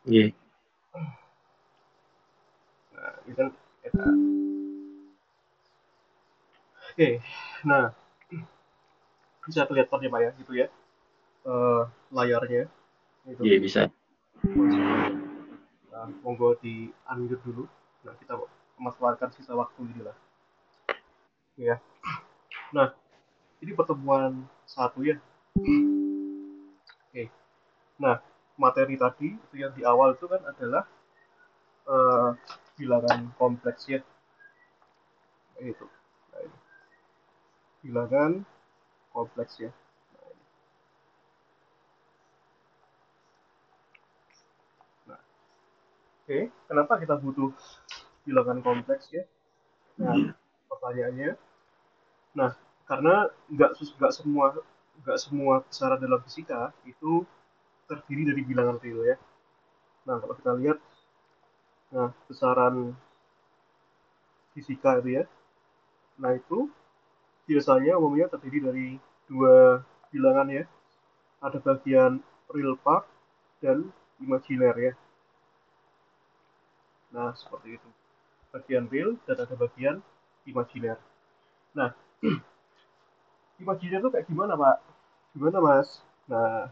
Iya. Nah, ini kan eta. Oke, nah bisa kelihatan ya Pak ya, gitu ya, eh, layarnya itu Iya bisa. konsepnya. Nah, monggo di unmute dulu. Nah, kita memanfaatkan sisa waktu ini lah, ya. Nah, ini pertemuan satu ya. Oke. Nah, materi tadi itu yang di awal itu kan adalah eh, bilangan kompleks ya, itu. Nah, ini bilangan kompleks ya. Nah, oke, kenapa kita butuh bilangan kompleks ya? Nah, pertanyaannya, nah karena nggak semua besaran dalam fisika itu terdiri dari bilangan real ya. Nah, kalau kita lihat, nah besaran fisika itu ya, nah itu biasanya umumnya terdiri dari dua bilangan ya. Ada bagian real part dan imajiner ya. Nah, seperti itu. Bagian real dan ada bagian imajiner. Nah, imajiner itu kayak gimana, Pak? Gimana, Mas? Nah,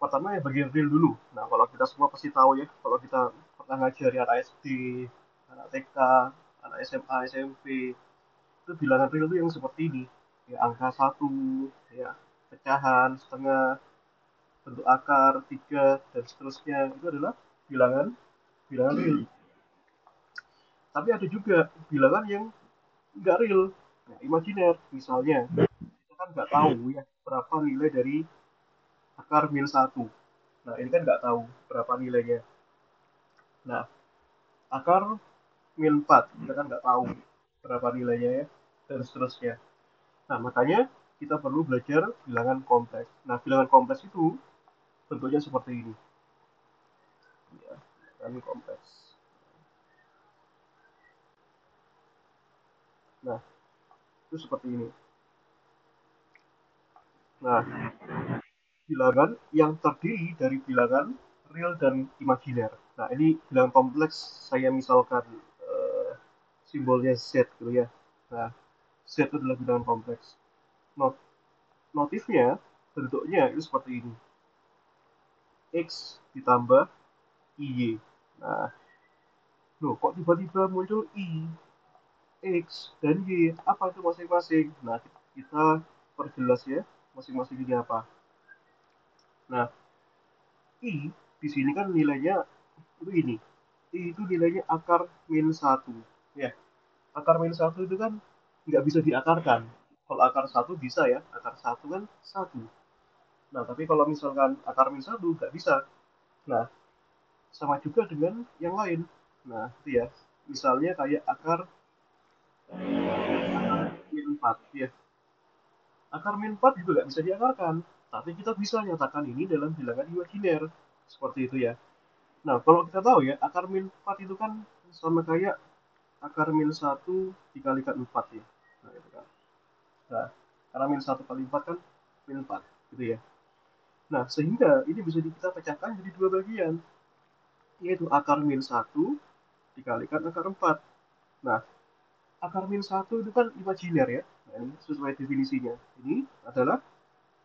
pertama ya bagian real dulu. Nah, kalau kita semua pasti tahu ya, kalau kita pernah ngajari anak SD, anak TK, anak SMA, SMP, itu bilangan real itu yang seperti ini. Ya, angka satu, ya, pecahan, setengah, bentuk akar, tiga, dan seterusnya. Itu adalah bilangan bilangan real. Tapi ada juga bilangan yang nggak real, nah, imajiner. Misalnya, kita kan nggak tahu ya berapa nilai dari akar min satu. Nah, ini kan nggak tahu berapa nilainya. Nah, akar min 4 kita kan nggak tahu berapa nilainya ya, dan seterusnya. Nah, makanya kita perlu belajar bilangan kompleks. Nah, bilangan kompleks itu bentuknya seperti ini. Ya, bilangan kompleks. Nah, itu seperti ini. Nah, bilangan yang terdiri dari bilangan real dan imajiner. Nah, ini bilangan kompleks, saya misalkan eh, simbolnya Z gitu ya. Nah, Z itu adalah bilangan kompleks. Not Notifnya, bentuknya itu seperti ini. X ditambah IY. Nah, loh kok tiba-tiba muncul I, X, dan Y? Apa itu masing-masing? Nah, kita perjelas ya, masing-masing ini apa. Nah, I di sini kan nilainya itu ini. I itu nilainya akar min satu. Ya, akar min satu itu kan nggak bisa diakarkan. Kalau akar satu bisa ya, akar satu kan satu. Nah, tapi kalau misalkan akar min satu nggak bisa. Nah, sama juga dengan yang lain. Nah, itu ya. Misalnya kayak akar min 4 ya. Akar min 4 juga nggak bisa diakarkan. Tapi kita bisa nyatakan ini dalam bilangan imajiner. Seperti itu ya. Nah, kalau kita tahu ya, akar min 4 itu kan sama kayak akar min satu dikalikan 4 ya. Nah, itu kan. Nah, karena min satu kali 4 kan min 4 gitu ya. Nah, sehingga ini bisa kita pecahkan jadi dua bagian, yaitu akar min satu dikalikan akar 4. Nah, akar min satu itu kan imajiner ya. Nah, ini sesuai definisinya. Ini adalah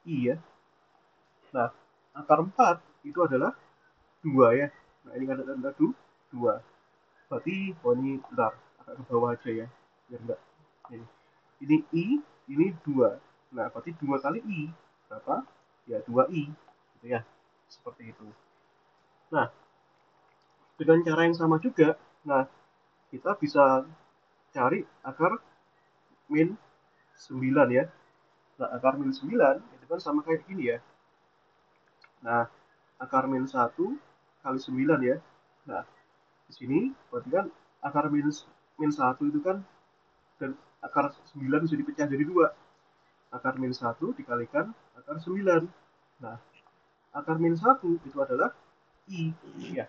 I ya. Nah, akar 4 itu adalah 2 ya. Nah, ini ada tanda 2. Berarti, oh ini bentar, agak ke bawah aja ya. Biar enggak. Ini I, ini 2. Nah, berarti 2 kali I. Berapa? Ya, 2I. Gitu ya. Seperti itu. Nah, dengan cara yang sama juga, nah, kita bisa cari akar min 9 ya. Nah, akar min 9 itu kan sama kayak gini ya. Nah, akar min satu kali 9 ya. Nah, di sini berarti kan akar min 1 itu kan, dan akar 9 bisa dipecah jadi dua. Akar min satu dikalikan akar 9. Nah, akar min satu itu adalah I. Ya,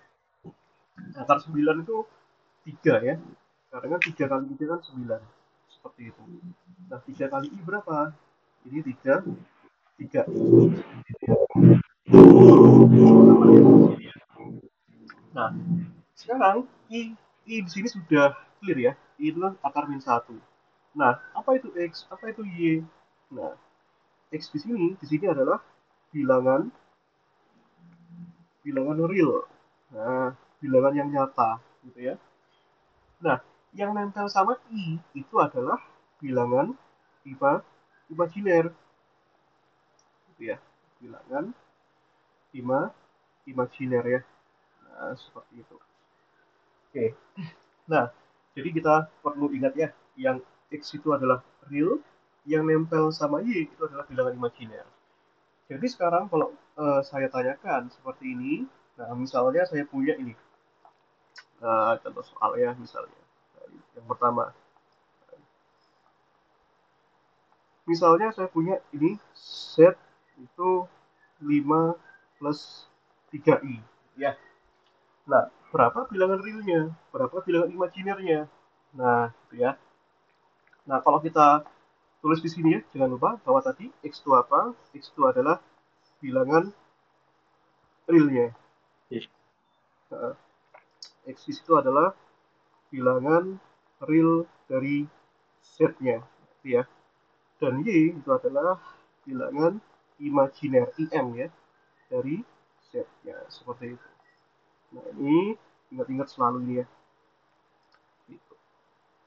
akar 9 itu 3 ya. Karena kan 3 kali 3 kan 9. Seperti itu. Nah, 3 kali I berapa? Ini 3, 3. Nah, sekarang I di sini sudah clear ya. I itu kan akar min 1. Nah, apa itu X? Apa itu Y? Nah, X di sini adalah bilangan bilangan real. Nah, bilangan yang nyata gitu ya. Nah, yang nempel sama I itu adalah bilangan imajiner gitu ya. Bilangan imajiner ya. Nah, seperti itu. Oke. Nah, jadi kita perlu ingat ya, yang X itu adalah real, yang nempel sama Y itu adalah bilangan imajiner. Jadi sekarang kalau saya tanyakan seperti ini, nah misalnya saya punya ini, contoh soal ya misalnya. Yang pertama, misalnya saya punya ini Z itu 5 plus 3i. Ya, nah berapa bilangan realnya? Berapa bilangan imajinernya? Nah, gitu ya. Nah, kalau kita tulis di sini ya, jangan lupa bahwa tadi X itu apa? X itu adalah bilangan realnya. Nah, X itu adalah bilangan real dari Z-nya. Ya. Dan Y itu adalah bilangan imajiner, IM ya, dari Z-nya. Seperti itu. Nah, ini ingat-ingat selalu ini ya. Gitu.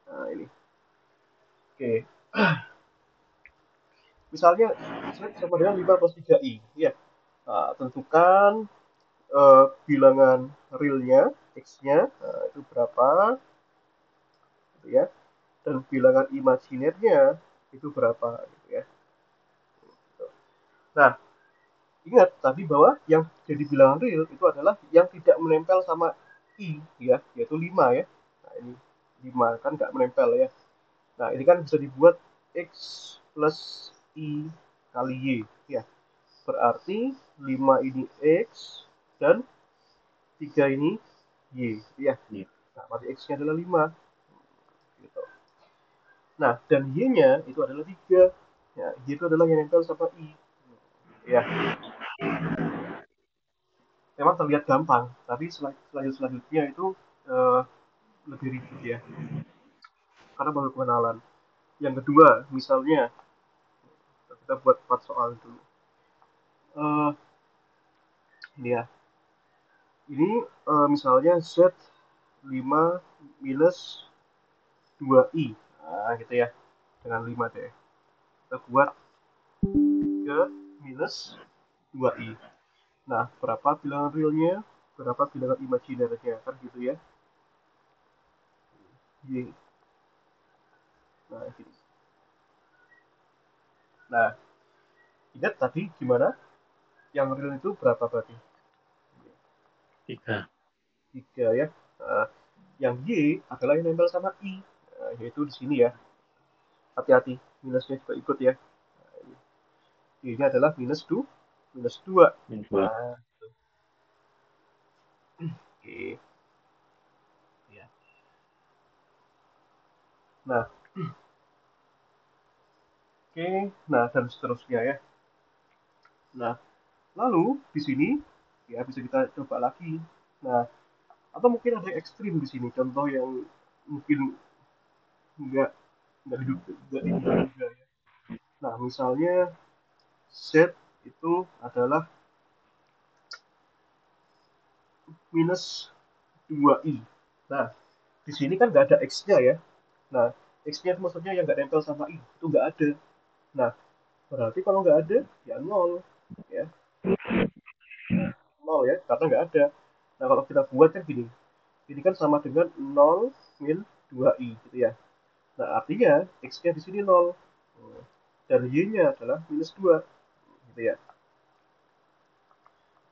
Nah, ini. Oke. Misalnya, Z sama dengan 5 plus 3i. Ya. Nah, tentukan bilangan realnya, X-nya, itu berapa, gitu ya. Dan bilangan imajinernya itu berapa, gitu ya. Nah, ingat tadi bahwa yang jadi bilangan real itu adalah yang tidak menempel sama I, ya, yaitu 5 ya. Nah, ini 5 kan nggak menempel ya. Nah, ini kan bisa dibuat X plus I kali Y, ya. Berarti 5 ini X dan 3 ini Y, ya. Nah, berarti X-nya adalah 5. Gitu. Nah, dan Y-nya itu adalah 3. Ya, Y itu adalah yang nempel sama I. Ya, memang terlihat gampang, tapi selanjutnya itu uh, lebih ribet ya, karena baru pengenalan. Yang kedua, misalnya kita buat 4 soal dulu. Ini ya, ini misalnya Z 5 minus 2i. Nah, gitu ya, dengan 5 deh. Kita buat 3 minus 2i. Nah, berapa bilangan realnya, berapa bilangan imajinernya, kan gitu ya. Y. Nah, gitu. Nah, ingat tadi gimana? Yang real itu berapa berarti? 3. 3 ya. Nah, yang Y adalah yang nempel sama I. Nah, yaitu di sini ya. Hati-hati, minusnya juga ikut ya. Nah, Y-nya adalah minus 2. Minus 2. Nah, oke. Ya. Nah, oke. Nah, dan seterusnya ya. Nah, lalu di sini ya bisa kita coba lagi. Nah, atau mungkin ada yang ekstrim di sini. Contoh yang mungkin nggak nggak diduga ya. Nah, misalnya Z itu adalah minus 2i. Nah, di sini kan nggak ada x-nya ya. Nah, x-nya itu maksudnya yang nggak nempel sama i, itu nggak ada. Nah, berarti kalau nggak ada, ya 0. Ya, 0 ya, karena nggak ada. Nah, kalau kita buat kan gini, ini kan sama dengan 0 min 2i, gitu ya. Nah, artinya x-nya di sini 0. Dan y-nya adalah minus 2, gitu ya.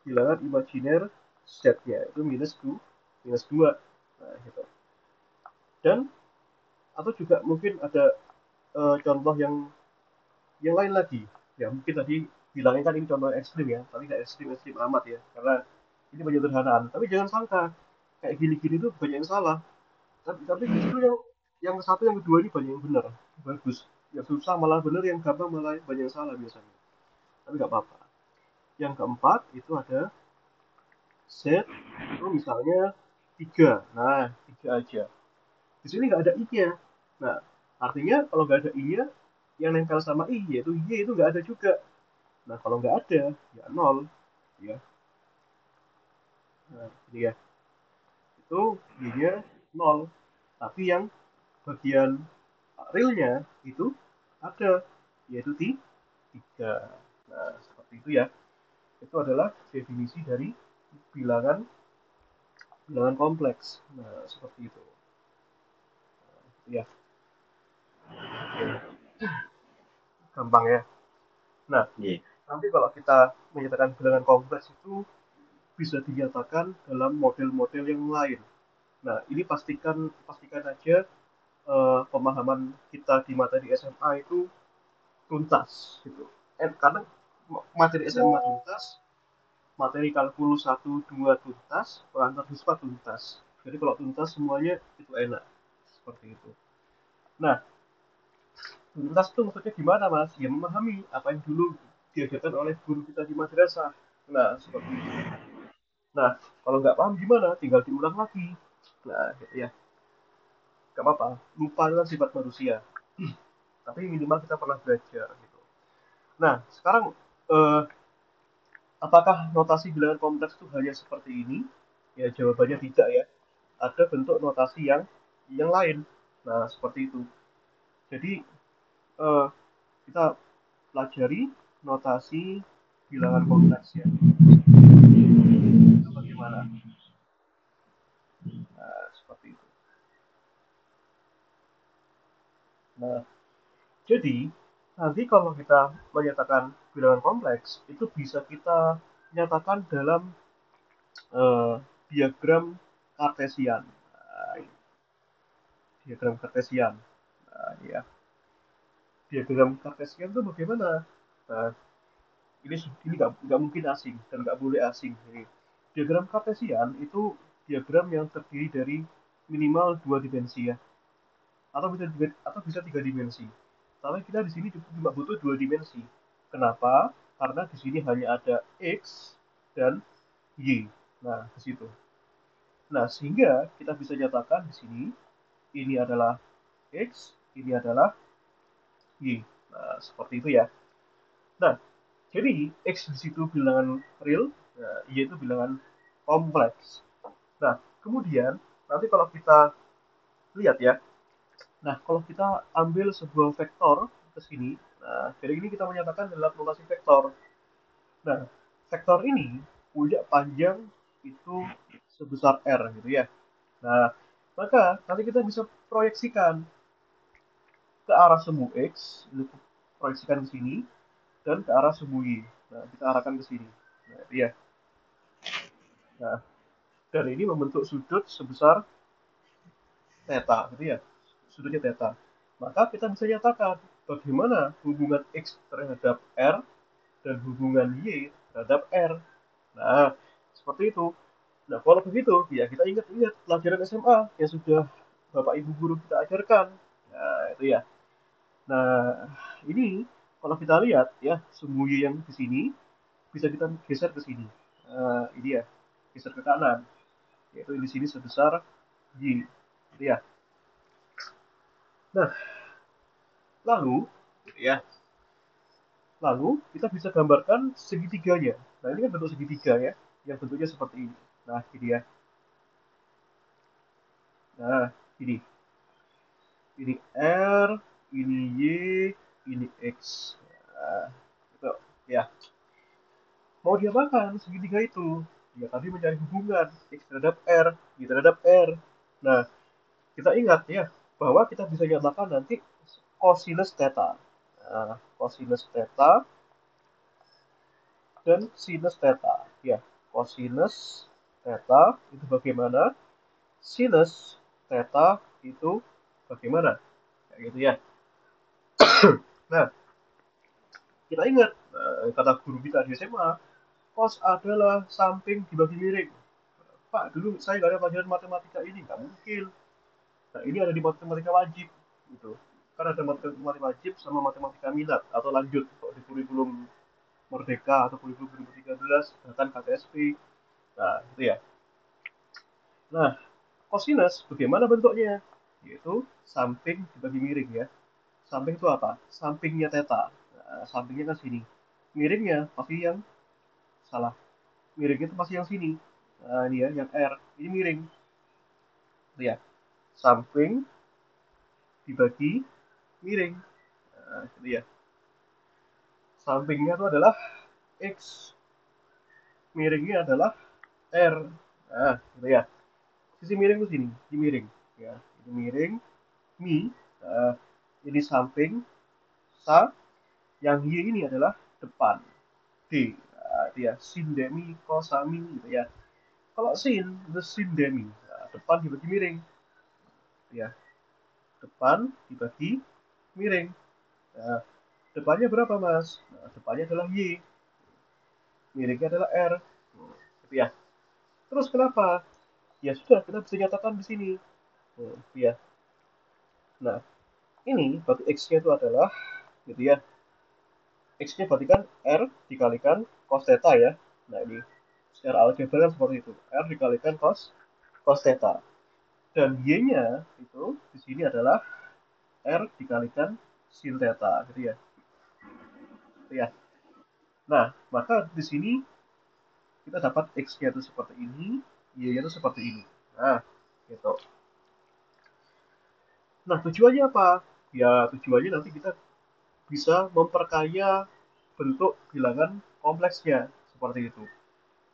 Bilangan imajiner z-nya itu minus 2. Nah, gitu. Dan atau juga mungkin ada contoh yang lain lagi. Ya mungkin tadi bilangnya kan ini contoh ekstrim ya, tapi nggak ekstrim-ekstrim amat ya, karena ini penyederhanaan. Tapi jangan sangka kayak gini-gini tuh banyak yang salah. Tapi justru yang satu yang kedua ini banyak yang benar, bagus. Yang susah malah benar, yang gampang malah banyak yang salah biasanya. Tapi nggak apa-apa. Yang keempat itu ada Z itu misalnya 3. Nah, 3 aja. Di sini nggak ada I-nya. Nah, artinya kalau nggak ada I-nya, yang nempel sama I, yaitu Y itu nggak ada juga. Nah, kalau nggak ada, ya 0. Ya. Nah, ini ya. Itu Y-nya 0. Tapi yang bagian realnya itu ada, yaitu 3. Nah, seperti itu ya. Itu adalah definisi dari bilangan bilangan kompleks. Nah, seperti itu. Ya, oke. Gampang ya. Nah, Iya. nanti kalau kita menyatakan bilangan kompleks itu bisa dinyatakan dalam model-model yang lain. Nah, ini pastikan aja pemahaman kita di materi SMA itu tuntas gitu. Karena materi SMA tuntas, materi kalkulus 1, 2 tuntas, pengantar siswa tuntas. Jadi kalau tuntas semuanya itu enak. Seperti itu. Nah, tuntas itu maksudnya gimana mas? Ya memahami apa yang dulu diajarkan oleh guru kita di madrasah. Nah, seperti itu. Nah, kalau nggak paham gimana? Tinggal diulang lagi. Nah, gitu ya. Nggak apa-apa. Lupa itu kan sifat manusia. Tapi minimal kita pernah belajar. Gitu. Nah, sekarang apakah notasi bilangan kompleks itu hanya seperti ini? Ya, jawabannya tidak ya. Ada bentuk notasi yang lain. Nah, seperti itu. Jadi, eh, kita pelajari notasi bilangan kompleks ya. Itu bagaimana? Nah, seperti itu. Nah, jadi nanti kalau kita menyatakan bilangan kompleks, itu bisa kita nyatakan dalam eh, diagram kartesian. Nah, diagram kartesian. Nah, ya. Diagram kartesian itu bagaimana? Nah, ini nggak mungkin asing dan nggak boleh asing. Ini diagram kartesian itu diagram yang terdiri dari minimal 2 dimensi ya, atau bisa 3 dimensi. Tapi kita di sini cuma butuh 2 dimensi. Kenapa? Karena di sini hanya ada x dan y. Nah, di situ. Nah, sehingga kita bisa nyatakan di sini ini adalah x, ini adalah y. Nah, seperti itu ya. Nah, jadi x di situ bilangan real, nah, y itu bilangan kompleks. Nah, kemudian nanti kalau kita lihat ya, nah kalau kita ambil sebuah vektor ke sini, nah dari ini kita menyatakan adalah notasi vektor. Nah, vektor ini punya panjang itu sebesar r gitu ya. Nah, maka nanti kita bisa proyeksikan ke arah semu x, itu proyeksikan ke sini, dan ke arah semu y. Nah, kita arahkan ke sini. Nah, iya. Nah, dan ini membentuk sudut sebesar theta, gitu ya. Sudutnya theta. Maka kita bisa nyatakan bagaimana hubungan x terhadap r dan hubungan y terhadap r. Nah, seperti itu. Nah, kalau begitu, ya kita ingat-ingat pelajaran SMA yang sudah Bapak Ibu guru kita ajarkan. Nah, itu ya. Nah, ini kalau kita lihat ya, sembunyi yang di sini bisa kita geser ke sini. Nah, ini ya, geser ke kanan. Yaitu di sini sebesar Y. Itu ya. Nah, lalu ya, lalu kita bisa gambarkan segitiganya. Nah, ini kan bentuk segitiga ya, yang bentuknya seperti ini. Nah, ini ya. Nah, ini. Ini R, ini Y, ini X. Nah, itu ya. Mau diapakan segitiga itu? Ya tadi mencari hubungan X terhadap R, Y terhadap R. Nah, kita ingat ya bahwa kita bisa nyatakan nanti cosinus theta. Nah, cosinus theta dan sinus theta. Ya, cosinus theta itu bagaimana? Sinus theta itu bagaimana? Kayak gitu ya. Nah, kita ingat kata guru kita di SMA, cos adalah samping dibagi miring. Pak, dulu saya nggak ada pelajaran matematika ini, nggak mungkin. Nah, ini ada di matematika wajib, gitu. Kan ada matematika wajib sama matematika minat atau lanjut di kurikulum Merdeka atau kurikulum 2013, bahkan KTSP. Nah, itu ya. Nah, kosinus bagaimana bentuknya? Yaitu samping dibagi miring ya. Samping itu apa? Sampingnya theta. Nah, sampingnya kan sini. Miringnya pasti yang salah. Miringnya itu pasti yang sini. Nah, ini ya, yang R. Ini miring. Itu ya. Samping dibagi miring. Nah, itu ya. Sampingnya itu adalah X. Miringnya adalah R. Nah, gitu ya. Sisi miring itu sini. Ini miring. Ya, ini miring. Mi. Nah, ini samping. Sa. Yang Y ini adalah depan. D. Nah, dia sin demi kosami gitu ya. Kalau sin itu sin demi. Nah, depan dibagi miring. Ya, depan dibagi miring. Nah, depannya berapa mas? Nah, depannya adalah Y. Miringnya adalah R. Gitu ya. Terus kenapa? Ya sudah, kita bisa nyatakan di sini. Ya. Nah, ini berarti X-nya itu adalah, gitu ya. X-nya berarti kan R dikalikan cos theta ya. Nah, ini secara algebra kan seperti itu. R dikalikan cos theta. Dan Y-nya itu di sini adalah R dikalikan sin theta, gitu ya. Gitu ya. Nah, maka di sini kita dapat X-nya itu seperti ini, Y-nya itu seperti ini. Nah, gitu. Nah, tujuannya apa? Ya, tujuannya nanti kita bisa memperkaya bentuk bilangan kompleksnya seperti itu.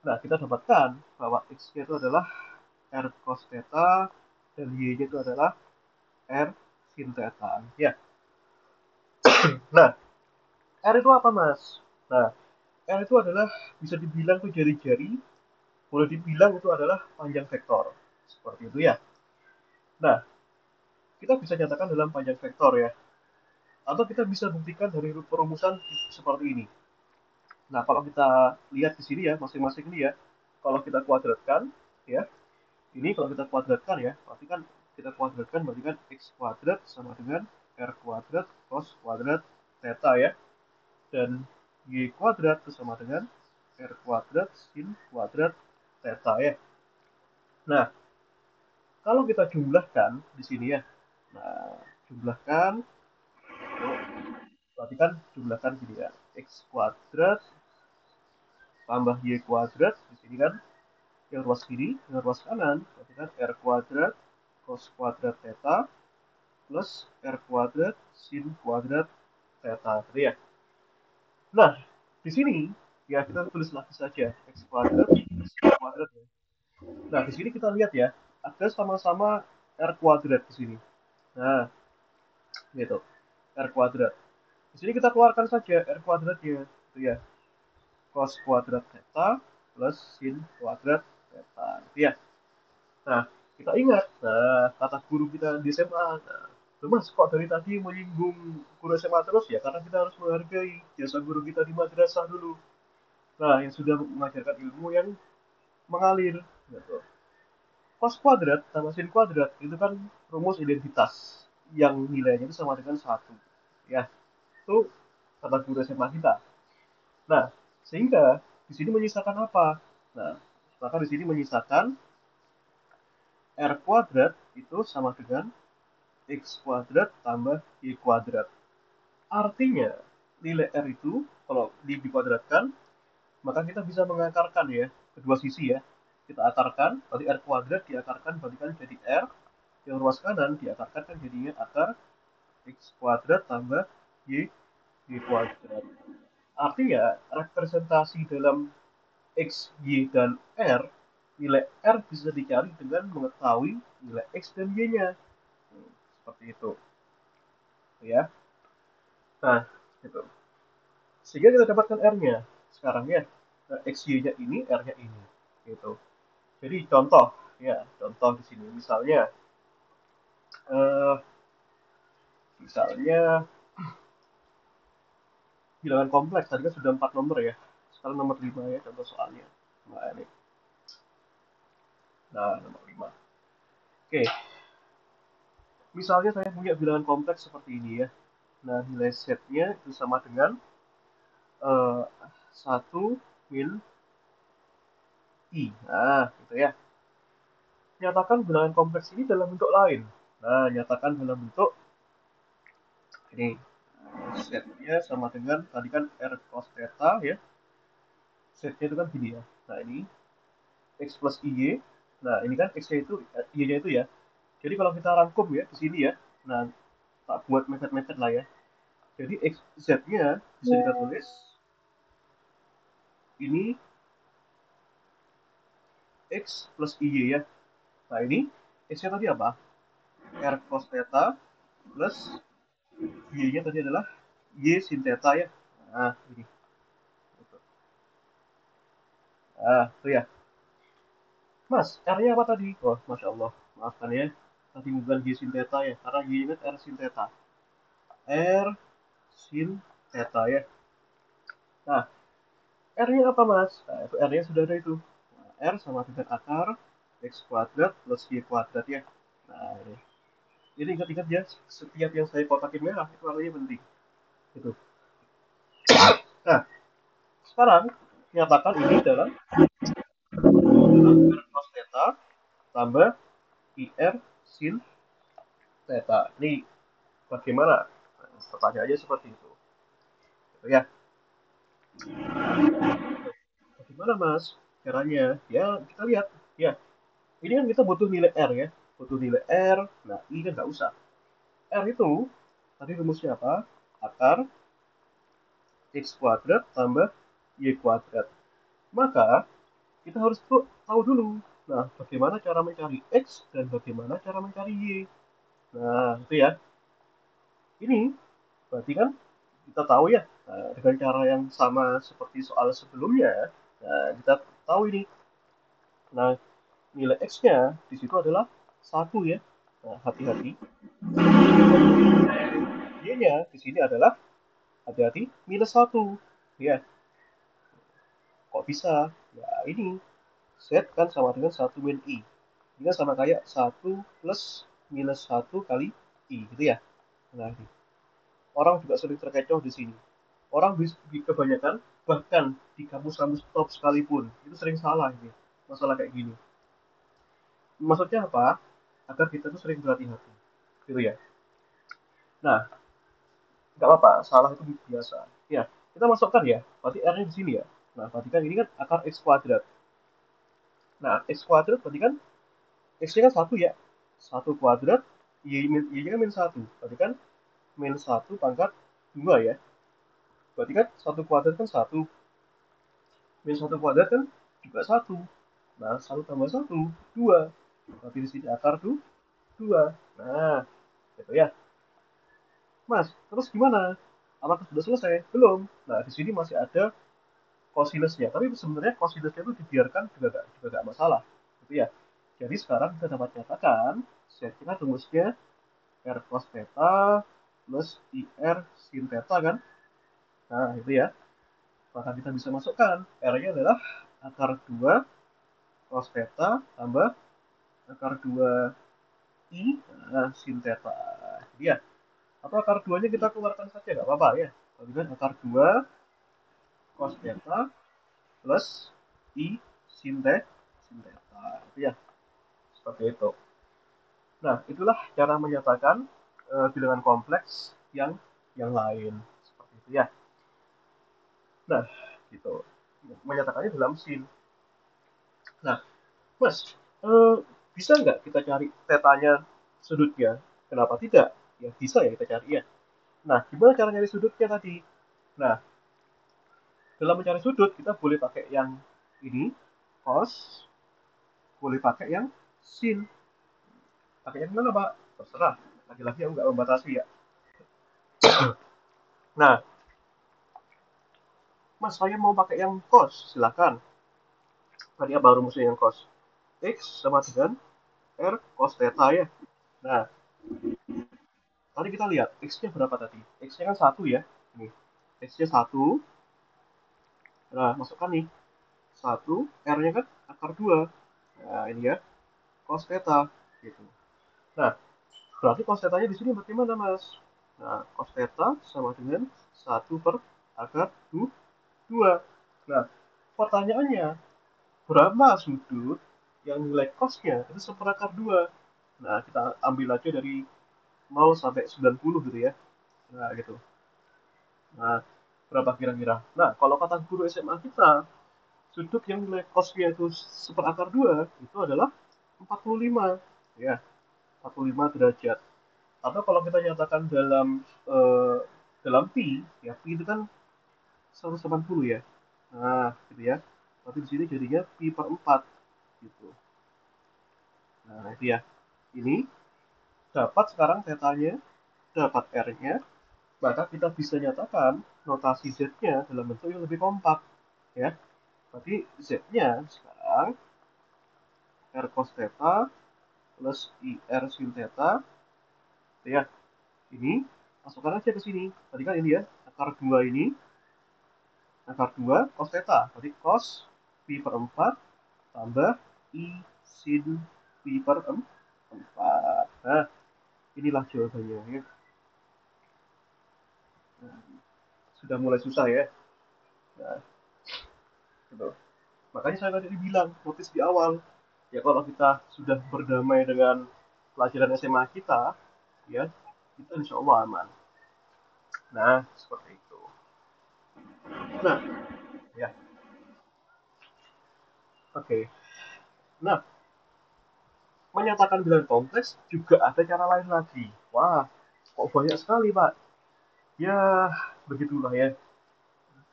Nah, kita dapatkan bahwa X-nya itu adalah R cos theta dan Y-nya itu adalah R sin theta. Ya. Nah, R itu apa, Mas? Nah, R itu adalah bisa dibilang tuh jari-jari, boleh dibilang itu adalah panjang vektor. Seperti itu ya. Nah, kita bisa nyatakan dalam panjang vektor ya. Atau kita bisa buktikan dari perumusan seperti ini. Nah, kalau kita lihat di sini ya, masing-masing ini ya, kalau kita kuadratkan, ya, ini kalau kita kuadratkan ya, berarti kan kita kuadratkan berarti kan x kuadrat sama dengan r kuadrat cos kuadrat theta ya, dan y kuadrat itu sama dengan r kuadrat sin kuadrat theta ya. Nah, kalau kita jumlahkan di sini ya, nah jumlahkan, berarti kan jumlahkan gini ya, x kuadrat tambah y kuadrat di sini kan yang ruas kiri dengan ruas kanan berarti kan r kuadrat cos kuadrat theta plus r kuadrat sin kuadrat theta gitu ya. Nah, di sini ya kita tulis lagi saja x kuadrat sin kuadrat ya. Nah, di sini kita lihat ya, ada sama-sama r kuadrat di sini. Nah, gitu. R kuadrat. Di sini kita keluarkan saja r kuadratnya, gitu ya. Cos kuadrat theta plus sin kuadrat theta, gitu ya. Nah, kita ingat, nah, kata guru kita di SMA, nah, Mas, kok dari tadi menyinggung guru SMA terus ya? Karena kita harus menghargai jasa guru kita di madrasah dulu. Nah, yang sudah mengajarkan ilmu yang mengalir. Gitu. Cos kuadrat tambah sin kuadrat itu kan rumus identitas yang nilainya itu sama dengan satu. Ya, itu kata guru SMA kita. Nah, sehingga di sini menyisakan apa? Nah, maka di sini menyisakan R kuadrat itu sama dengan X kuadrat tambah Y kuadrat. Artinya, nilai R itu kalau dikuadratkan, maka kita bisa mengakarkan ya, kedua sisi ya. Kita akarkan, berarti R kuadrat diakarkan, berarti kan jadi R. Yang ruas kanan diakarkan kan jadinya akar X kuadrat tambah Y, Y kuadrat. Artinya, representasi dalam X, Y, dan R, nilai R bisa dicari dengan mengetahui nilai X dan Y-nya. Seperti itu. Ya. Nah, gitu. Sehingga kita dapatkan R-nya. Sekarang ya, XY-nya ini, R-nya ini. Gitu. Jadi contoh, ya, contoh di sini. Eh, misalnya bilangan kompleks. Tadi kan sudah 4 nomor ya. Sekarang nomor 5 ya, contoh soalnya. Nah, ini. Nah, nomor 5. Oke, misalnya saya punya bilangan kompleks seperti ini ya. Nah, nilai setnya itu sama dengan 1 min I. Nah, gitu ya. Nyatakan bilangan kompleks ini dalam bentuk lain. Nah, nyatakan dalam bentuk ini. Z-nya sama dengan tadi kan R cos theta ya. Z-nya itu kan gini ya. Nah, ini X plus IY. Nah, ini kan X-nya itu, Y-nya itu ya. Jadi kalau kita rangkum ya di sini ya. Nah, tak buat method-method lah ya. Jadi X, Z-nya bisa kita tulis ini X plus IY ya. Nah, ini X-nya tadi apa? R cos theta plus Y-nya tadi adalah Y sin theta ya. Nah, ini. Nah, itu ya. Mas, R-nya apa tadi? Oh, Masya Allah. Maafkan ya. Tadi bukan Y sin theta ya. Karena Y ini R sin theta. R sin theta ya. Nah, R-nya apa mas? Nah, itu R-nya sudah ada itu. Nah, R sama dengan akar X kuadrat plus Y kuadrat ya. Nah, ini. Jadi ingat-ingat ya, setiap yang saya kotakin merah itu artinya penting. Gitu. Nah, sekarang nyatakan ini dalam R cos theta tambah IR sin theta. Ini bagaimana? Nah, pertanyaannya seperti itu. Gitu ya. Bagaimana mas? Caranya? Ya, kita lihat. Ya, ini kan kita butuh nilai R ya. Butuh nilai R. Nah, I kan nggak usah. R itu, tadi rumusnya apa? Akar X kuadrat tambah Y kuadrat. Maka, kita harus tahu dulu. Nah, bagaimana cara mencari X dan bagaimana cara mencari Y. Nah, itu ya. Ini berarti kan kita tahu ya, dengan cara yang sama seperti soal sebelumnya, nah, kita tahu ini. Nah, nilai X-nya di situ adalah 1 ya. Nah, hati-hati. Y-nya di sini adalah hati-hati minus 1. Ya, kok bisa? Ya, ini Z kan sama dengan 1 min I. Ini kan sama kayak 1 plus minus 1 kali I, gitu ya. Nah, orang juga sering terkecoh di sini. Orang kebanyakan, bahkan di kampus-kampus top sekalipun, itu sering salah ini. Masalah kayak gini. Maksudnya apa? Agar kita tuh sering berhati-hati. Gitu ya. Nah, nggak apa-apa, salah itu biasa. Ya, kita masukkan ya, berarti R-nya di sini ya. Nah, berarti kan ini kan akar X kuadrat. Nah, X kuadrat berarti kan X-nya kan 1 ya. 1 kuadrat, Y-nya kan min 1. Berarti kan min 1 pangkat 2 ya. Berarti kan 1 kuadrat kan 1. Min 1 kuadrat kan juga 1. Nah, 1 tambah 1, 2. Berarti di sini akar tuh 2. Nah, gitu ya. Mas, terus gimana? Apakah sudah selesai? Belum. Nah, di sini masih ada cosinusnya. Tapi sebenarnya cosinusnya itu dibiarkan juga gak masalah. Gitu ya. Jadi sekarang kita dapat nyatakan, saya kira rumusnya R cos theta plus IR sin theta kan. Nah, itu ya. Maka kita bisa masukkan. R-nya adalah akar 2 cos theta tambah akar 2 I sin theta. Jadi ya, atau akar 2-nya kita keluarkan saja, nggak apa-apa ya. Jadi kan akar 2 cos theta plus I sin theta. Itu ya, seperti itu. Nah, itulah cara menyatakan bilangan kompleks yang lain. Seperti itu ya. Nah, gitu. Menyatakannya dalam sin. Nah, Mas, eh, bisa nggak kita cari tetanya sudutnya? Kenapa tidak? Ya bisa ya kita cari ya. Nah, gimana cara nyari sudutnya tadi? Nah, dalam mencari sudut kita boleh pakai yang ini, cos, boleh pakai yang sin. Pakai yang mana, Pak? Terserah. Lagi-lagi aku nggak membatasi ya. Nah, Mas, saya mau pakai yang cos, silakan. Tadi apa rumusnya yang cos? X sama dengan R cos theta ya. Nah, tadi kita lihat X-nya berapa tadi? X-nya kan 1 ya. Nih, X-nya 1. Nah, masukkan nih. 1, R-nya kan akar 2. Nah, ini ya, cos theta. Gitu. Nah, berarti cos theta-nya di sini bagaimana, Mas? Nah, cos theta sama dengan 1 per akar 2. Nah, pertanyaannya, berapa sudut yang nilai cosnya itu seperakar 2. Nah, kita ambil aja dari 0 sampai 90 gitu ya. Nah, gitu. Nah, berapa kira-kira? Nah, kalau kata guru SMA kita, sudut yang nilai cosnya itu seperakar 2 itu adalah 45. Ya, 45 derajat. Atau kalau kita nyatakan dalam pi, ya pi itu kan 180 ya. Nah, gitu ya. Tapi di sini jadinya pi per 4 gitu. Nah, itu ya. Ini dapat sekarang tetanya, dapat R-nya, maka kita bisa nyatakan notasi Z-nya dalam bentuk yang lebih kompak ya. Berarti Z-nya sekarang R cos theta plus IR sin theta ya. Ini masukkan aja ke sini. Tadi kan ini ya, akar 2 ini, akar 2 cos theta. Berarti cos pi per 4 tambah I sin pi per 4. Nah, inilah jawabannya ya. Nah, sudah mulai susah ya. Nah, gitu. Makanya saya tadi bilang, notis di awal, ya kalau kita sudah berdamai dengan pelajaran SMA kita, ya, kita insya Allah aman. Nah, seperti itu. Nah, ya, oke. Okay. Nah, menyatakan bilangan kompleks juga ada cara lain lagi. Wah, kok banyak sekali, Pak. Ya, begitulah ya,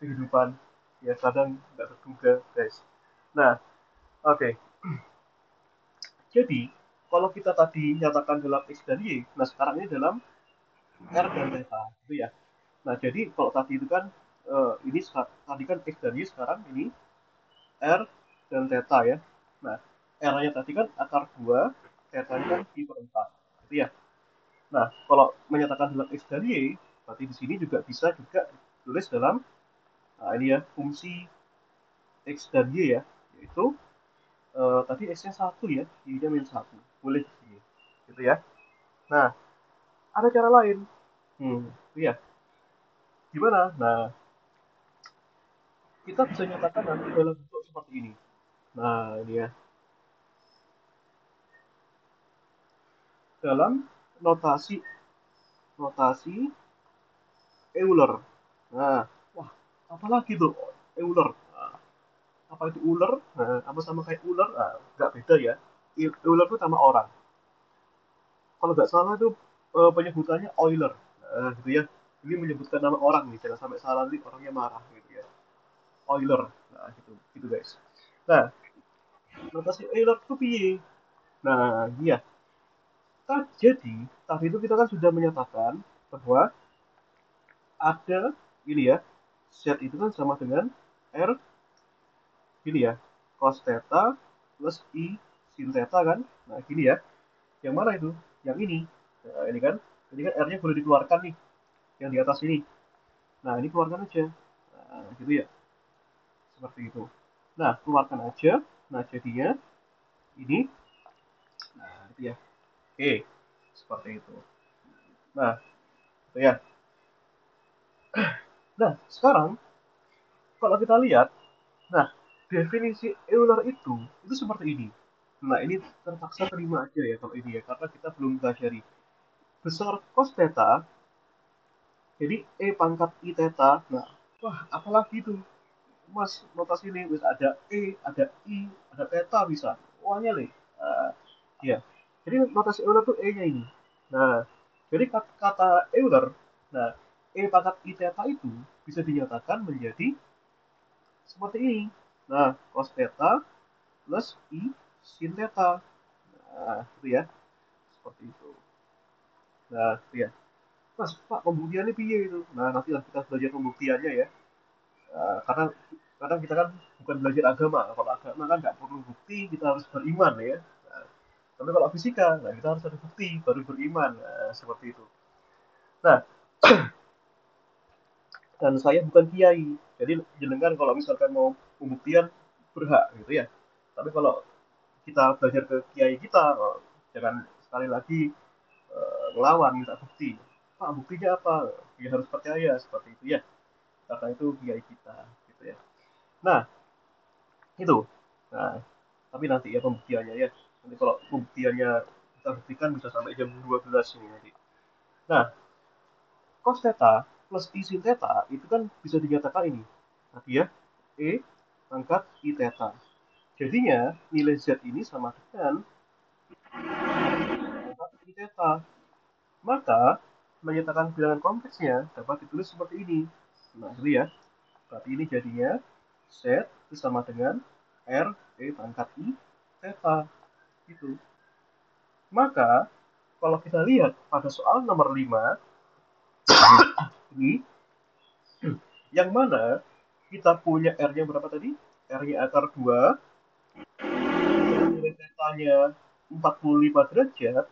kehidupan. Ya, kadang nggak terduga, guys. Nah, oke. Okay. Jadi, kalau kita tadi nyatakan dalam X dan Y, nah sekarang ini dalam R dan theta, gitu ya. Nah, jadi kalau tadi itu kan ini tadi kan X dan Y, sekarang ini R dan theta ya. Nah, R-nya tadi kan akar 2, theta-nya kan pi per 4. Gitu ya. Nah, kalau menyatakan dalam X dan Y, berarti di sini juga bisa juga tulis dalam nah ini ya, fungsi X dan Y ya, yaitu tadi X-nya 1 ya, Y-nya min 1. Boleh di sini. Gitu ya. Nah, ada cara lain. Iya. Gimana? Nah, kita bisa nyatakan nanti dalam bentuk seperti ini. Nah, ini ya. Dalam notasi notasi Euler. Nah, wah, apalagi tuh Euler. Nah, apa itu ular? Nah, apa sama kayak ular? Nah, nggak beda ya. Euler itu nama orang. Kalau nggak salah itu penyebutannya Euler. Nah, gitu ya. Ini menyebutkan nama orang nih, jangan sampai salah nih orangnya marah gitu ya. Euler. Nah, gitu, gitu guys. Nah, notasi Euler itu piye? Nah, iya. Jadi, tadi itu kita kan sudah menyatakan bahwa ada ini ya, Z itu kan sama dengan R gini ya, cos theta plus I sin theta kan. Nah, gini ya. Yang mana itu? Yang ini. Nah, ini kan R-nya boleh dikeluarkan nih, yang di atas ini. Nah, ini keluarkan aja. Nah, gitu ya. Seperti itu. Nah, keluarkan aja. Nah, jadinya ini. Nah, itu ya. Oke. Seperti itu. Nah, itu ya. Nah, sekarang kalau kita lihat, nah, definisi Euler itu seperti ini. Nah, ini terpaksa terima aja ya kalau ini ya, karena kita belum pelajari. Besar cos theta, jadi E pangkat I theta. Nah, wah, apalagi itu? Mas, notasi ini bisa ada E, ada I, ada theta bisa. Wahnya nih. Nah, ya. Jadi notasi Euler tuh E-nya ini. Nah, jadi kata Euler, nah, E pangkat I theta itu bisa dinyatakan menjadi seperti ini. Nah, cos theta plus I sin theta. Nah, itu ya. Seperti itu. Nah, itu ya. Mas, Pak, pembuktiannya piye itu? Nah, nantilah kita belajar pembuktiannya ya. Karena kadang kita kan bukan belajar agama. Kalau agama kan nggak perlu bukti, kita harus beriman ya. Nah, tapi kalau fisika, nah kita harus ada bukti baru beriman. Nah, seperti itu. Nah, dan saya bukan kiai. Jadi jenengan kalau misalkan mau pembuktian berhak gitu ya. Tapi kalau kita belajar ke kiai kita, oh, jangan sekali lagi ngelawan minta bukti. Pak, buktinya apa? Ya harus percaya seperti itu ya. Karena itu kiai kita gitu ya. Nah, itu. Nah, tapi nanti ya pembuktiannya ya. Nanti kalau pembuktiannya kita buktikan bisa sampai jam 12 ini nanti. Nah, cos theta plus I sin theta itu kan bisa dinyatakan ini. Tadi ya, E pangkat I theta. Jadinya nilai Z ini sama dengan pangkat I theta. Maka menyatakan bilangan kompleksnya dapat ditulis seperti ini. Nah, itu ya. Berarti ini jadinya Z itu sama dengan R E pangkat I theta. Gitu. Maka kalau kita lihat pada soal nomor 5 ini, yang mana kita punya R-nya berapa tadi? R-nya akar 2, nilai θ-nya 45 derajat,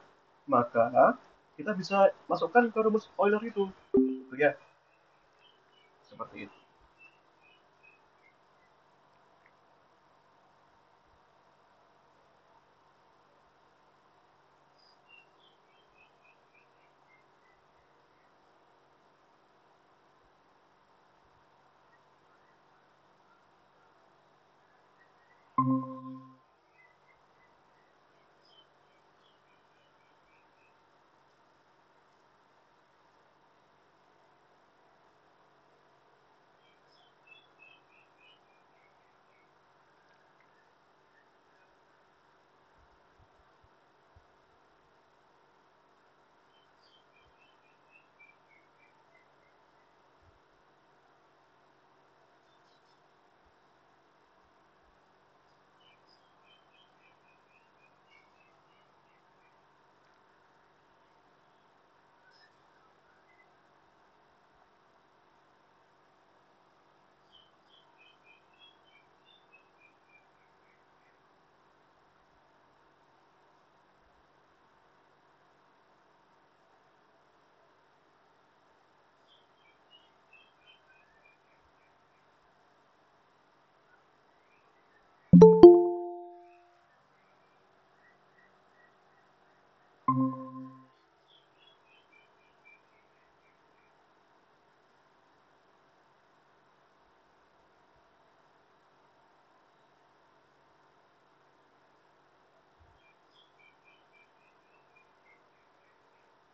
maka kita bisa masukkan ke rumus Euler itu. Gitu ya, seperti itu.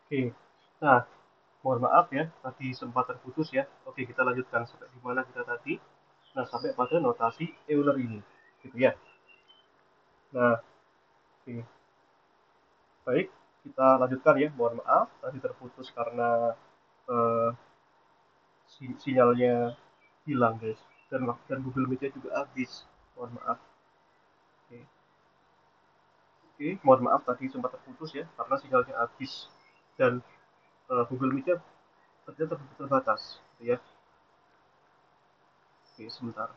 Oke, nah mohon maaf ya, tadi sempat terputus ya. Oke, kita lanjutkan sampai di mana kita tadi. Nah, sampai pada notasi Euler ini. Gitu ya. Nah, oke. Baik, kita lanjutkan ya. Mohon maaf, tadi terputus karena eh, sinyalnya hilang guys, dan Google Meet-nya juga habis. Mohon maaf. Oke. Oke, mohon maaf tadi sempat terputus ya karena sinyalnya habis dan Google Meet-nya ternyata terbatas gitu ya. Oke, sebentar.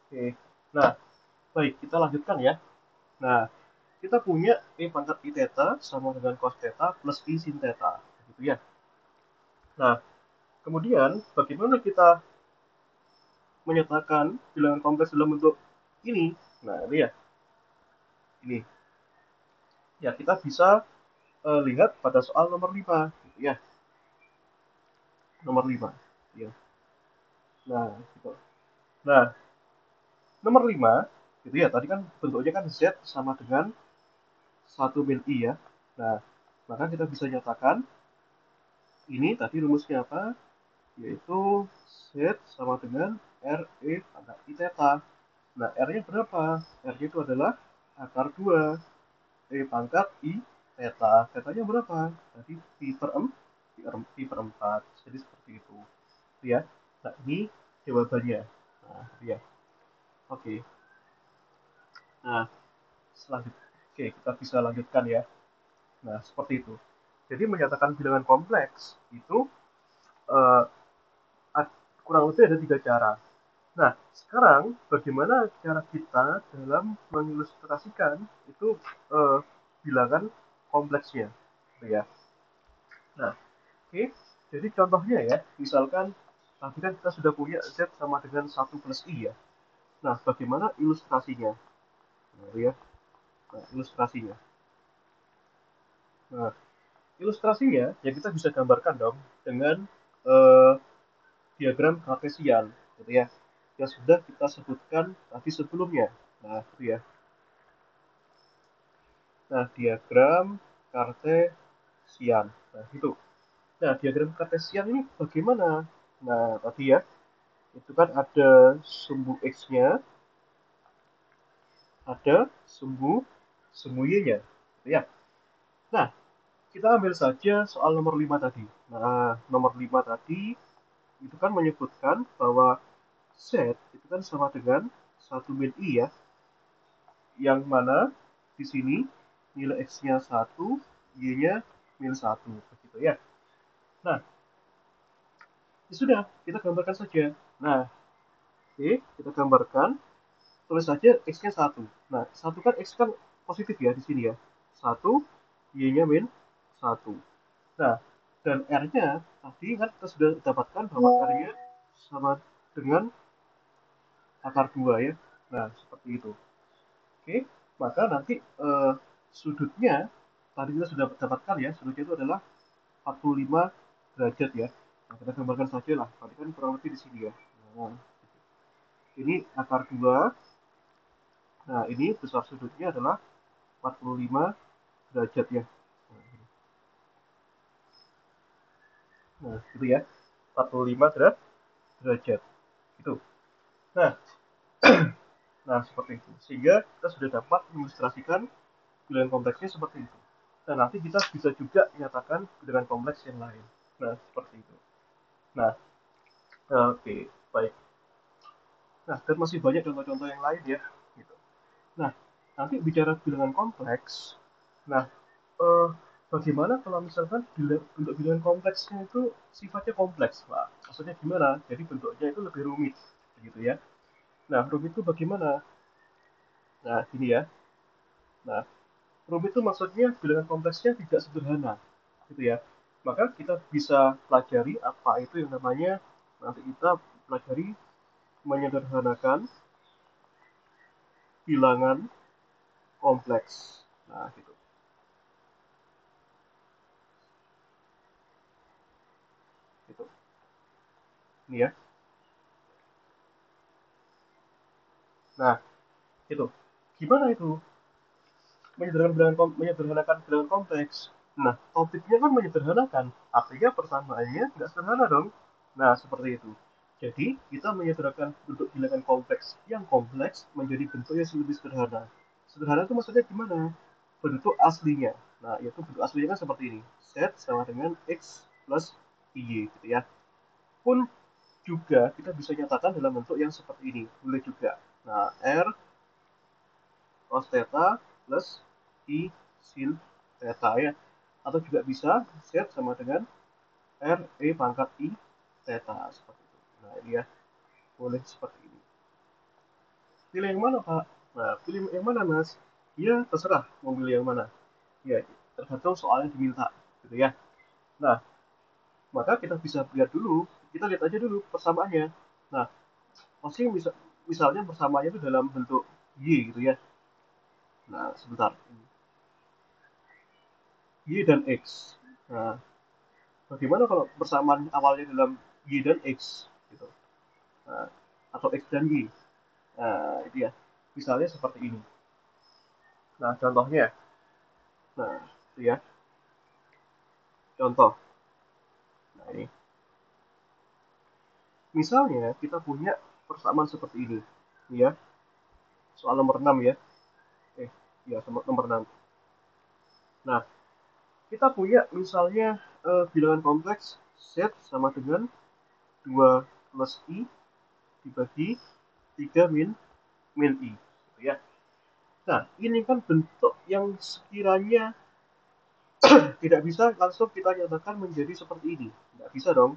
Oke. Nah, baik, kita lanjutkan ya. Nah, kita punya E pangkat I theta sama dengan cos theta plus I sin theta gitu ya. Nah, kemudian bagaimana kita menyatakan bilangan kompleks dalam bentuk ini? Nah, ini ya, ini. Ya, kita bisa lihat pada soal nomor 5 gitu ya. Nomor 5 ya. Nah, gitu. Nah, nomor 5 gitu ya. Tadi kan bentuknya kan Z sama dengan 1 min I ya. Nah, maka kita bisa nyatakan ini tadi rumusnya apa? Yaitu Z sama dengan R E pangkat I theta. Nah, R-nya berapa? R-nya itu adalah akar 2 E pangkat I theta. Theta-nya berapa? Tadi pi per 4. Pi per 4. Jadi seperti itu. Ya. Nah, ini jawabannya. Nah, ya. Oke. Nah, selanjutnya. Oke, kita bisa lanjutkan ya. Nah, seperti itu. Jadi menyatakan bilangan kompleks itu eh, kurang lebih ada 3 cara. Nah, sekarang bagaimana cara kita dalam mengilustrasikan itu eh, bilangan kompleksnya, gitu ya. Nah, oke. Jadi contohnya ya, misalkan tadi kan kita sudah punya Z sama dengan 1 plus I ya. Nah, bagaimana ilustrasinya? Nah, ya. Nah, ilustrasinya. Nah, ilustrasinya ya kita bisa gambarkan dong dengan eh, diagram kartesian, gitu ya, yang sudah kita sebutkan tadi sebelumnya. Nah, itu ya. Nah, diagram kartesian. Nah, itu. Nah, diagram kartesian ini bagaimana? Nah, tadi ya, itu kan ada sumbu X-nya, ada sumbu Y-nya. Gitu ya. Nah, kita ambil saja soal nomor 5 tadi. Nah, nomor 5 tadi itu kan menyebutkan bahwa Z itu kan sama dengan 1 min I ya, yang mana di sini nilai X-nya 1, Y-nya min 1, begitu ya. Nah, ya sudah, kita gambarkan saja. Nah, oke, kita gambarkan, tulis saja X-nya 1. Nah, 1 kan X kan positif ya di sini ya. 1, Y-nya min 1. Nah, dan R-nya tadi kan kita sudah dapatkan bahwa R-nya sama dengan akar 2 ya. Nah, seperti itu. Oke, maka nanti sudutnya tadi kita sudah dapatkan ya, sudutnya itu adalah 45 derajat ya. Nah, kita gambarkan saja lah, tadi kan kurang lebih di sini ya. Nah, ini akar 2. Nah, ini besar sudutnya adalah 45 derajat ya. Nah, gitu ya. 45 derajat. Itu. Nah, nah seperti itu. Sehingga kita sudah dapat mengilustrasikan bilangan kompleksnya seperti itu. Dan nanti kita bisa juga menyatakan bilangan kompleks yang lain. Nah, seperti itu. Nah, oke, baik. Nah, dan masih banyak contoh-contoh yang lain ya. Gitu. Nah, nanti bicara bilangan kompleks. Nah, eh, bagaimana kalau misalkan bentuk bilangan kompleksnya itu sifatnya kompleks, Pak? Maksudnya gimana? Jadi bentuknya itu lebih rumit, gitu ya. Nah, rumit itu bagaimana? Nah, gini ya. Nah, rumit itu maksudnya bilangan kompleksnya tidak sederhana, gitu ya. Maka kita bisa pelajari apa itu yang namanya, nanti kita pelajari menyederhanakan bilangan kompleks. Nah, gitu. Gitu. Ini ya. Nah, itu. Gimana itu? Menyederhanakan bilangan kompleks. Nah, topiknya kan menyederhanakan. Artinya persamaannya nggak sederhana dong. Nah, seperti itu. Jadi, kita menyederhanakan bentuk bilangan kompleks yang kompleks menjadi bentuk yang lebih sederhana. Sederhana itu maksudnya gimana? Bentuk aslinya. Nah, yaitu bentuk aslinya kan seperti ini. Z sama dengan X plus Y, gitu ya. Pun juga kita bisa nyatakan dalam bentuk yang seperti ini. Boleh juga. Nah, R cos theta plus I sin theta ya. Atau juga bisa Z sama dengan R E pangkat I theta seperti itu. Nah ini ya, boleh seperti ini. Pilih yang mana Pak? Nah pilih yang mana Mas? Ya terserah mau pilih yang mana. Ya tergantung soalnya diminta gitu ya. Nah maka kita bisa lihat dulu, kita lihat aja dulu persamaannya. Nah masih misalnya persamaannya itu dalam bentuk Y gitu ya. Nah sebentar, Y dan X. Nah bagaimana kalau persamaan awalnya dalam Y dan X gitu. Nah, atau X dan Y. Nah, itu ya. Misalnya seperti ini. Nah, contohnya. Nah, itu ya. Contoh. Nah, ini. Misalnya kita punya persamaan seperti ini. Ini ya. Soal nomor 6 ya. Ya, nomor 6. Nah, kita punya misalnya bilangan kompleks Z sama dengan 2 plus I dibagi 3 min I. Gitu ya. Nah, ini kan bentuk yang sekiranya tidak bisa langsung kita nyatakan menjadi seperti ini. Nggak bisa dong.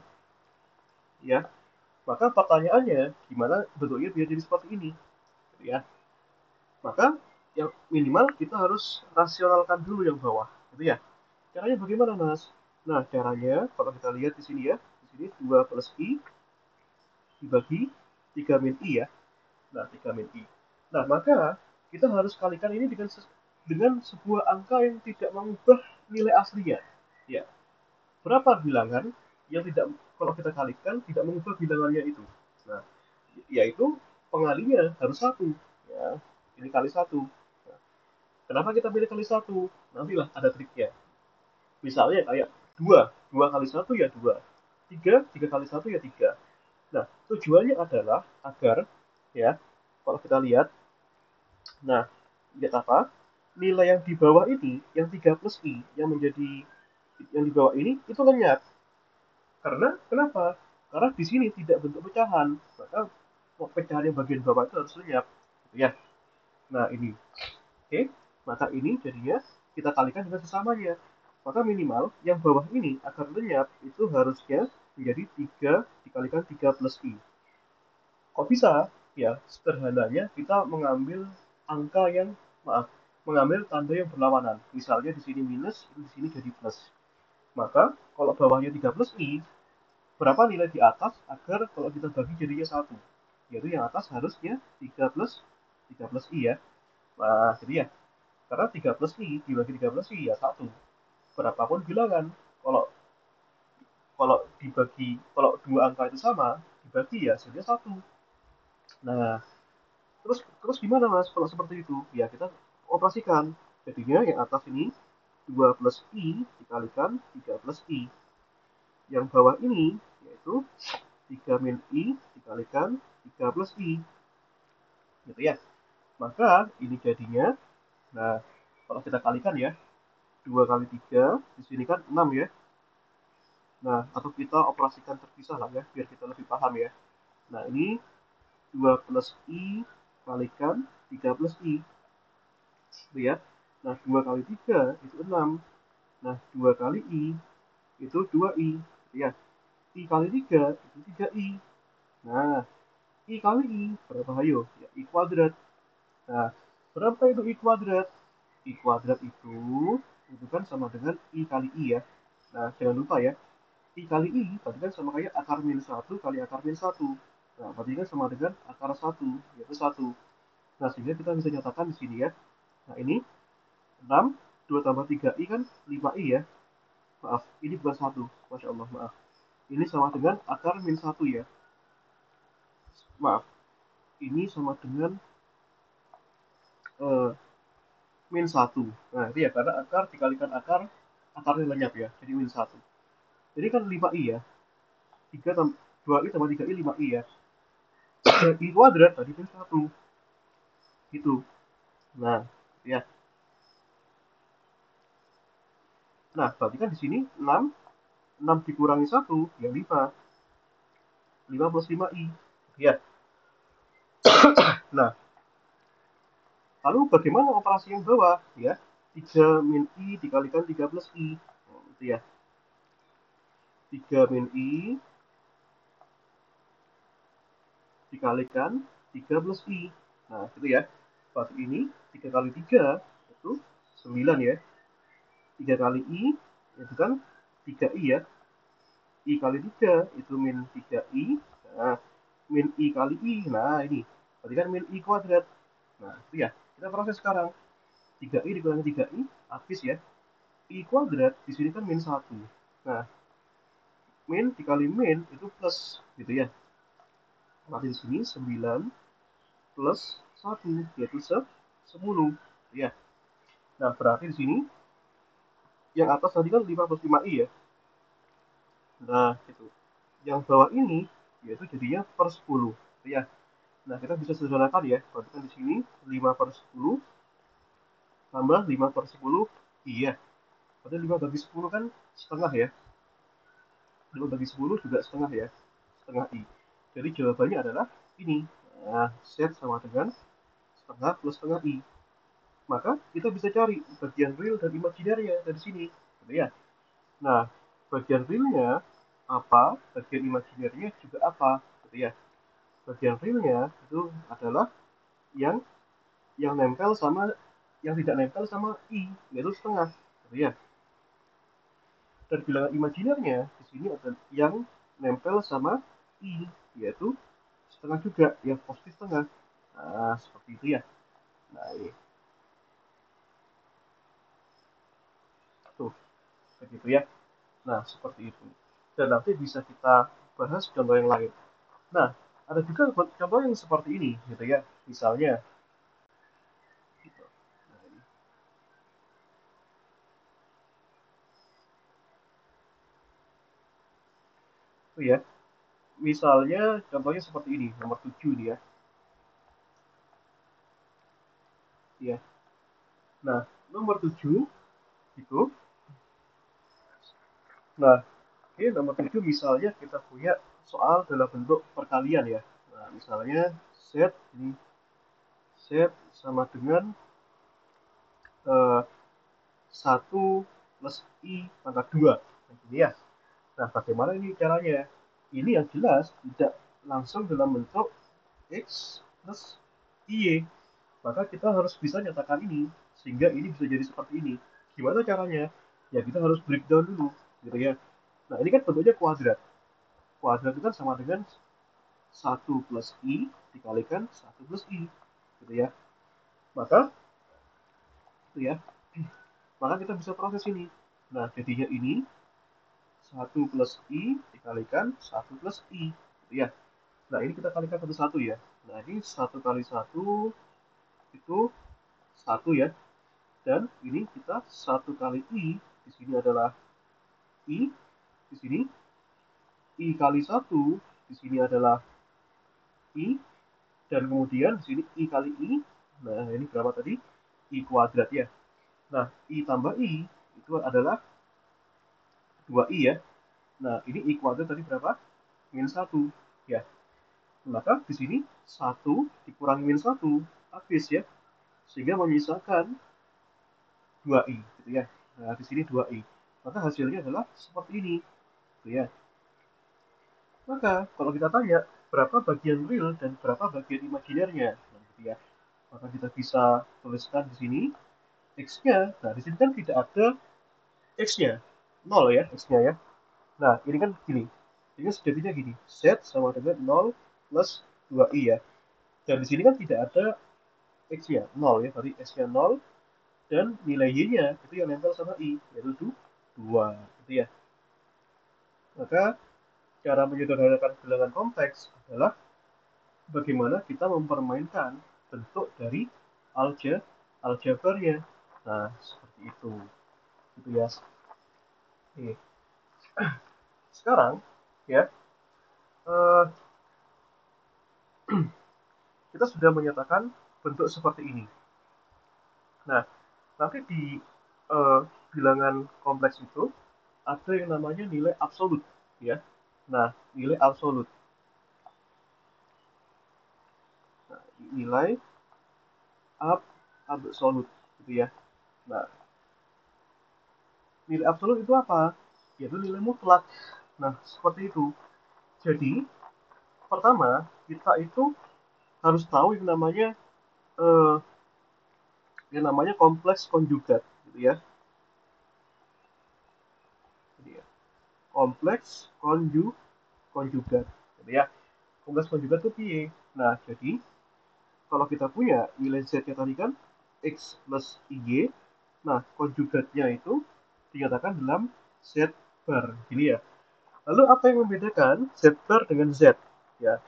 Ya, maka pertanyaannya, gimana bentuknya biar jadi seperti ini? Gitu ya. Maka yang minimal kita harus rasionalkan dulu yang bawah. Gitu ya. Caranya bagaimana, Mas? Nah, caranya kalau kita lihat di sini ya, di sini 2 plus I dibagi 3 min I ya. Nah, 3 min I. Nah, maka kita harus kalikan ini dengan dengan sebuah angka yang tidak mengubah nilai aslinya. Ya, berapa bilangan yang tidak, kalau kita kalikan tidak mengubah bilangannya itu. Nah, yaitu pengalinya harus satu. Ya, ini kali satu. Nah, kenapa kita pilih kali satu? Nantilah ada triknya. Misalnya kayak dua kali satu ya dua, tiga kali satu ya tiga. Nah, tujuannya adalah agar, ya, kalau kita lihat, nah, lihat apa? Nilai yang di bawah ini, yang 3 plus I, yang menjadi yang di bawah ini, itu lenyap. Karena, kenapa? Karena di sini tidak bentuk pecahan. Maka pecahan yang bagian bawah itu harus lenyap. Gitu ya. Nah, ini. Oke. Maka ini jadinya kita kalikan dengan sesamanya. Maka minimal yang bawah ini agar lenyap itu harusnya menjadi 3 dikalikan 3 plus I. Kok bisa? Ya, sederhananya kita mengambil angka yang, maaf, mengambil tanda yang berlawanan. Misalnya di sini minus, di sini jadi plus. Maka kalau bawahnya 3 plus I, berapa nilai di atas agar kalau kita bagi jadinya satu? Yaitu yang atas harusnya 3 plus I ya. Nah, jadi ya, karena 3 plus I dibagi 3 plus I ya satu. Berapapun bilangan. Kalau kalau kalau dua angka itu sama, dibagi ya hasilnya satu. Nah, terus terus gimana mas kalau seperti itu? Ya kita operasikan. Jadinya yang atas ini 2 plus I dikalikan 3 plus I. Yang bawah ini yaitu 3 min I dikalikan 3 plus I. Gitu ya. Maka ini jadinya, nah kalau kita kalikan ya, 2 kali 3, di sini kan 6 ya. Nah, atau kita operasikan terpisah lah ya, biar kita lebih paham ya. Nah, ini 2 plus I kalikan 3 plus I. Gitu ya. Nah, 2 kali 3 itu 6. Nah, 2 kali I itu 2I. Gitu ya. I kali 3 itu 3I. Nah, I kali I berapa ayo? Ya, I kuadrat. Nah, berapa itu I kuadrat? I kuadrat itu kan sama dengan I kali I ya. Nah, jangan lupa ya, I kali I berarti kan sama kayak akar min 1 kali akar min 1. Nah, berarti kan sama dengan akar 1, yaitu 1. Nah, sehingga kita bisa nyatakan di sini ya. Nah, ini 6, 2 tambah 3I kan 5I ya. Maaf, ini bukan 1. Masya Allah, maaf. Ini sama dengan akar min 1 ya. Maaf, ini sama dengan eh, min 1. Nah, itu ya, karena akar dikalikan akar, akarnya lenyap ya. Jadi min 1. Jadi kan 5I ya. 3 tambah 2I tambah 3I 5I ya. I kuadrat tadi kan 1. Gitu. Nah, ya. Nah, berarti kan di sini 6, 6 dikurangi 1, ya 5. 5 plus 5i. Ya. Nah, lalu bagaimana operasi yang bawah? Ya, 3 min i dikalikan 3 plus i. Oh, itu ya. 3 min i dikalikan 3 plus i. Nah, itu ya. Berarti ini 3 kali 3 itu 9 ya. 3 kali i itu kan 3i ya. I kali 3 itu min 3i. Nah, min i kali i. Nah, ini. Berarti kan min i kuadrat. Nah, itu ya. Kita proses sekarang. 3i dikurangi 3i, habis ya. I kuadrat, di sini kan min 1. Nah, min dikali min itu plus, gitu ya. Berarti di sini 9 plus 1, yaitu 10. Ya. Nah, berarti di sini, yang atas tadi kan 5 plus 5i ya. Nah, itu. Yang bawah ini, yaitu jadinya per 10. Ya. Nah, kita bisa sederhanakan ya. Berarti kan di sini 5 per 10 tambah 5 per 10. Iya. Berarti 5 bagi 10 kan setengah ya. 5 bagi 10 juga setengah ya. Setengah I. Jadi jawabannya adalah ini. Nah, Z sama dengan setengah plus setengah I. Maka kita bisa cari bagian real dan imaginarnya dari sini. Gitu ya. Nah, bagian realnya apa, bagian imaginarnya juga apa. Gitu ya. Bagian realnya itu adalah yang nempel sama yang tidak nempel sama I, yaitu setengah. Gitu ya. Dan bilangan imajinernya di sini ada yang nempel sama I, yaitu setengah juga, yang positif setengah. Nah, seperti itu ya. Nah, ini. begitu ya. Nah, seperti itu. Dan nanti bisa kita bahas contoh yang lain. Nah, ada juga contoh yang seperti ini, gitu ya. Misalnya, gitu. Nah, ini. Itu ya. Misalnya, contohnya seperti ini, nomor 7 nih ya. Ya. Nah, nomor 7 itu. Nah, oke, nomor 7 misalnya kita punya soal dalam bentuk perkalian ya. Nah, misalnya Z ini Z sama dengan 1 plus I pangkat 2. Nah, gini ya. Nah, bagaimana ini caranya? Ini yang jelas tidak langsung dalam bentuk X plus Y. Maka kita harus bisa nyatakan ini, sehingga ini bisa jadi seperti ini. Gimana caranya? Ya kita harus breakdown dulu, gitu ya. Nah, ini kan bentuknya kuadrat. Kuadrat itu kan sama dengan 1 plus I dikalikan 1 plus I. Gitu ya. Maka, itu ya, maka kita bisa proses ini. Nah, jadinya ini 1 plus I dikalikan 1 plus I. Gitu ya. Nah, ini kita kalikan satu-satu ya. Nah, ini 1 kali 1 itu 1 ya. Dan ini kita 1 kali I, di sini adalah I, di sini I kali 1, di sini adalah I, dan kemudian di sini I kali I. Nah, ini berapa tadi? I kuadrat ya. Nah, I tambah I itu adalah 2I ya. Nah, ini I kuadrat tadi berapa? Min 1 ya. Maka di sini 1 dikurangi min 1 habis ya. Sehingga menyisakan 2I gitu ya. Nah, di sini 2I. Maka hasilnya adalah seperti ini gitu ya. Maka kalau kita tanya berapa bagian real dan berapa bagian imajinernya, nah, gitu ya. Maka kita bisa tuliskan di sini x-nya. Nah, di sini kan tidak ada x-nya, 0 ya x-nya ya. Nah, ini kan gini. Ini sejatinya gini, z sama dengan 0 plus 2i ya. Dan di sini kan tidak ada x-nya, 0 ya. Berarti x-nya 0 dan nilai y-nya itu yang nempel sama i, yaitu 2 gitu ya. Maka cara menyederhanakan bilangan kompleks adalah bagaimana kita mempermainkan bentuk dari aljabarnya. Nah, seperti itu. Gitu ya. Oke. Sekarang ya, eh, kita sudah menyatakan bentuk seperti ini. Nah, nanti di eh, bilangan kompleks itu ada yang namanya nilai absolut ya. Nah, nilai absolut. Nah, nilai absolut gitu ya. Nah, nilai absolut itu apa? Yaitu nilai mutlak. Nah, seperti itu. Jadi, pertama kita itu harus tahu eh, yang namanya kompleks konjugat, gitu ya. Jadi, ya, kompleks konjugat, gitu ya. Kompleks konjugat itu piye? Nah, jadi kalau kita punya nilai z-nya tadi kan x plus y, nah konjugatnya itu dinyatakan dalam z bar, gini ya. Lalu apa yang membedakan z bar dengan z? Ya,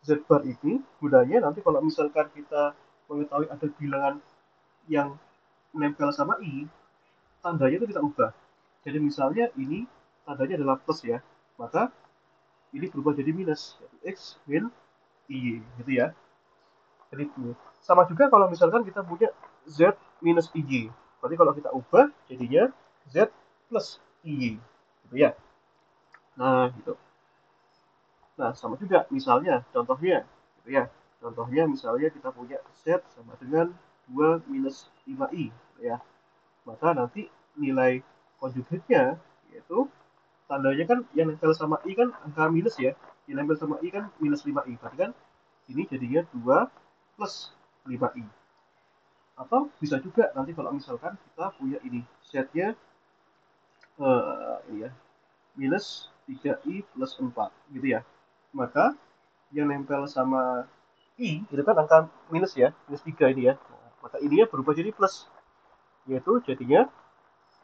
z bar ini gunanya nanti kalau misalkan kita mengetahui ada bilangan yang nempel sama i, tandanya itu kita ubah. Jadi misalnya ini tandanya adalah plus ya, maka ini berubah jadi minus, yaitu x min y, gitu ya. Jadi itu. Sama juga kalau misalkan kita punya z minus y, berarti kalau kita ubah jadinya z plus y, gitu ya. Nah, gitu. Nah, sama juga misalnya contohnya, gitu ya. Contohnya misalnya kita punya z sama dengan 2 minus 5i, gitu ya. Maka nanti nilai konjugatnya yaitu tandanya kan yang nempel sama i kan angka minus ya. Yang nempel sama i kan minus 5i. Berarti kan ini jadinya 2 plus 5i. Atau bisa juga nanti kalau misalkan kita punya ini setnya ini ya, minus 3i plus 4 gitu ya. Maka yang nempel sama i itu kan angka minus ya, minus 3 ini ya. Nah, maka ininya berubah jadi plus, yaitu jadinya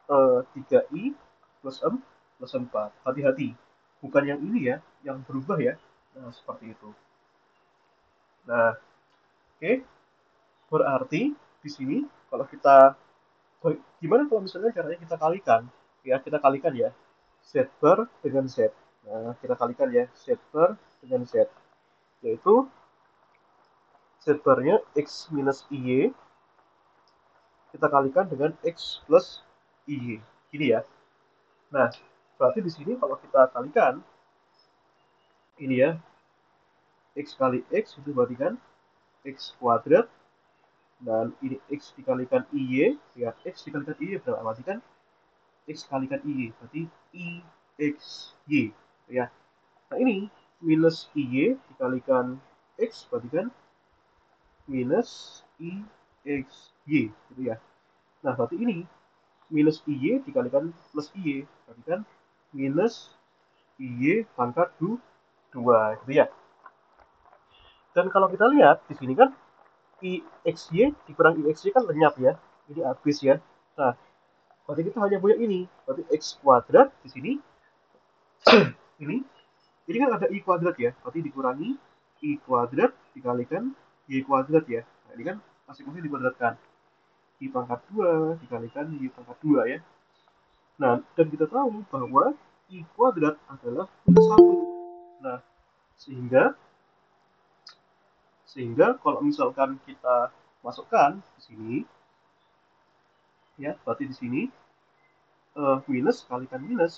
3i plus 4. Hati-hati, bukan yang ini ya, yang berubah ya. Nah, seperti itu. Nah, oke. Berarti di sini kalau kita, gimana kalau misalnya caranya kita kalikan? Ya, kita kalikan ya. Z bar dengan Z. Nah, kita kalikan ya. Z bar dengan Z. Yaitu Z barnya X minus IY kita kalikan dengan X plus IY. Gini ya. Nah, berarti di sini kalau kita kalikan, ini ya, X kali X itu berarti kan X kuadrat, dan ini X dikalikan IY, ya X dikalikan IY berarti kan X kalikan IY, berarti IXY, ya. Nah ini minus IY dikalikan X berarti kan minus IXY, gitu ya. Nah berarti ini minus IY dikalikan plus IY, berarti kan minus IY pangkat 2, gitu ya. Dan kalau kita lihat di sini kan IXY dikurang IXY kan lenyap ya, ini habis ya. Nah berarti kita hanya punya ini, berarti X kuadrat di sini ini kan ada I kuadrat ya, berarti dikurangi I kuadrat dikalikan Y kuadrat ya. Nah ini kan masing-masing dikuadratkan, I pangkat 2 dikalikan Y pangkat 2 ya. Nah dan kita tahu bahwa I kuadrat adalah 1. Nah sehingga kalau misalkan kita masukkan di sini ya, berarti di sini minus kalikan minus